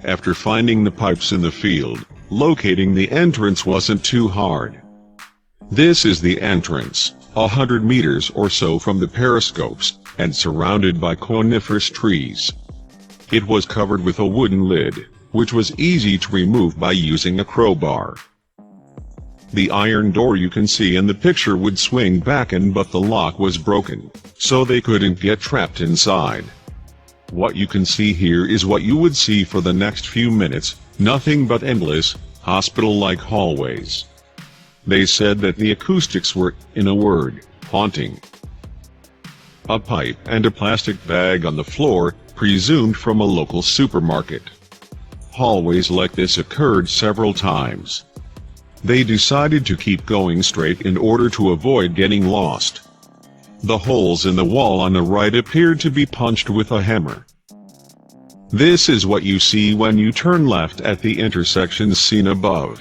After finding the pipes in the field, locating the entrance wasn't too hard. This is the entrance, 100 meters or so from the periscopes, and surrounded by coniferous trees. It was covered with a wooden lid, which was easy to remove by using a crowbar. The iron door you can see in the picture would swing back but the lock was broken, so they couldn't get trapped inside. What you can see here is what you would see for the next few minutes, nothing but endless, hospital-like hallways. They said that the acoustics were, in a word, haunting. A pipe and a plastic bag on the floor, presumed from a local supermarket. Hallways like this occurred several times. They decided to keep going straight in order to avoid getting lost. The holes in the wall on the right appeared to be punched with a hammer. This is what you see when you turn left at the intersection seen above.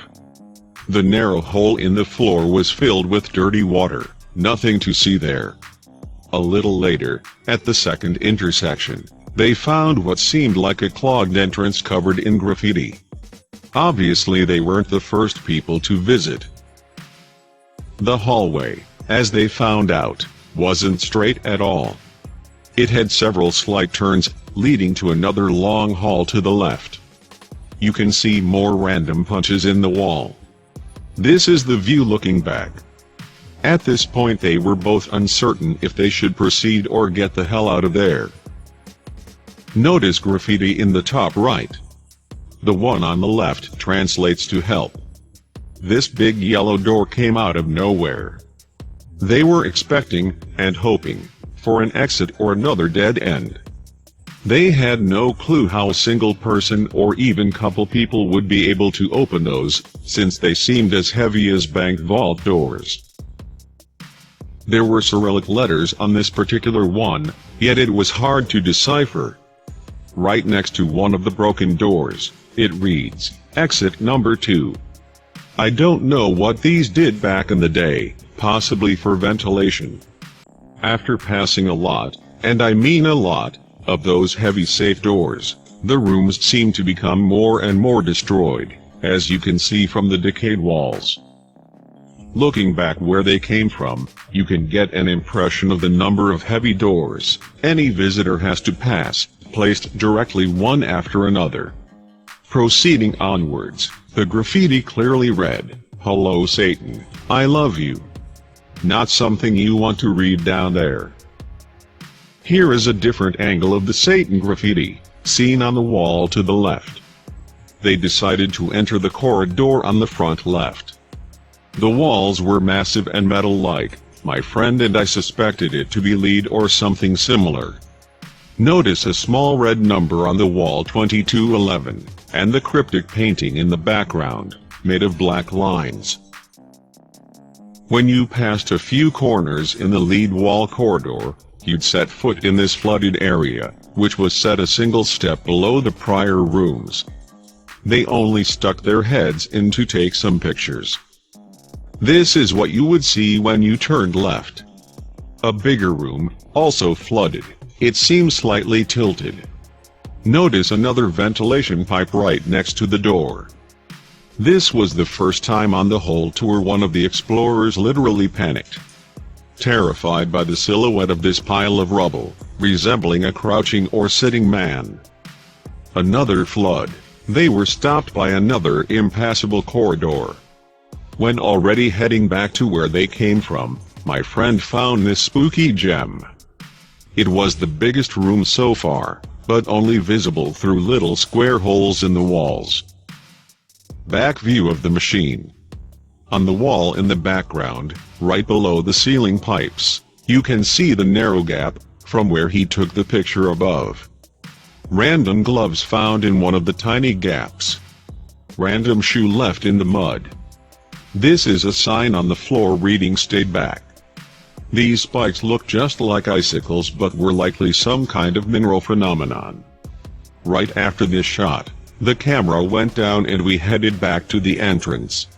The narrow hole in the floor was filled with dirty water, nothing to see there. A little later, at the second intersection, they found what seemed like a clogged entrance covered in graffiti. Obviously they weren't the first people to visit. The hallway, as they found out, wasn't straight at all. It had several slight turns, leading to another long hall to the left. You can see more random punches in the wall. This is the view looking back. At this point they were both uncertain if they should proceed or get the hell out of there. Notice graffiti in the top right. The one on the left translates to help. This big yellow door came out of nowhere. They were expecting, and hoping, for an exit or another dead end. They had no clue how a single person or even couple people would be able to open those, since they seemed as heavy as bank vault doors. There were Cyrillic letters on this particular one, yet it was hard to decipher. Right next to one of the broken doors, it reads, "Exit number 2. I don't know what these did back in the day, possibly for ventilation. After passing a lot, and I mean a lot, of those heavy safe doors, the rooms seem to become more and more destroyed, as you can see from the decayed walls." Looking back where they came from, you can get an impression of the number of heavy doors any visitor has to pass, placed directly one after another. Proceeding onwards, the graffiti clearly read, "Hello Satan, I love you." Not something you want to read down there. Here is a different angle of the Satan graffiti, seen on the wall to the left. They decided to enter the corridor on the front left. The walls were massive and metal-like. My friend and I suspected it to be lead or something similar. Notice a small red number on the wall, 2211, and the cryptic painting in the background, made of black lines. When you passed a few corners in the lead wall corridor, you'd set foot in this flooded area, which was set a single step below the prior rooms. They only stuck their heads in to take some pictures. This is what you would see when you turned left. A bigger room, also flooded. It seems slightly tilted. Notice another ventilation pipe right next to the door. This was the first time on the whole tour one of the explorers literally panicked. Terrified by the silhouette of this pile of rubble, resembling a crouching or sitting man. Another flood. They were stopped by another impassable corridor. When already heading back to where they came from, my friend found this spooky gem. It was the biggest room so far, but only visible through little square holes in the walls. Back view of the machine. On the wall in the background, right below the ceiling pipes, you can see the narrow gap, from where he took the picture above. Random gloves found in one of the tiny gaps. Random shoe left in the mud. This is a sign on the floor reading "Stay back." These spikes look just like icicles but were likely some kind of mineral phenomenon. Right after this shot, the camera went down and we headed back to the entrance.